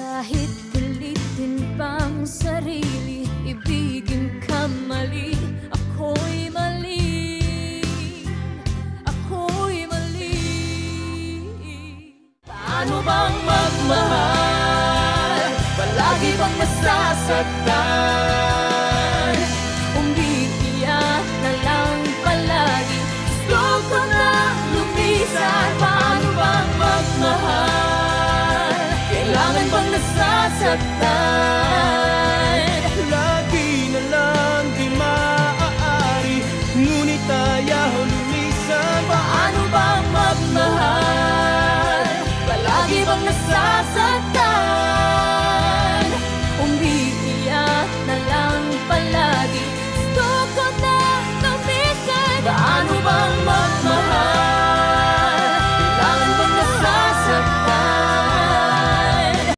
Kahit pilitin pang sarili, ibigin ka mali, ako'y mali, ako'y mali. Paano bang magmahal? Palagi bang nasasaktan? Umiiyak na lang palagi, gusto ko na lumisan. Paano bang magmahal? Kailangan bang nasasaktan?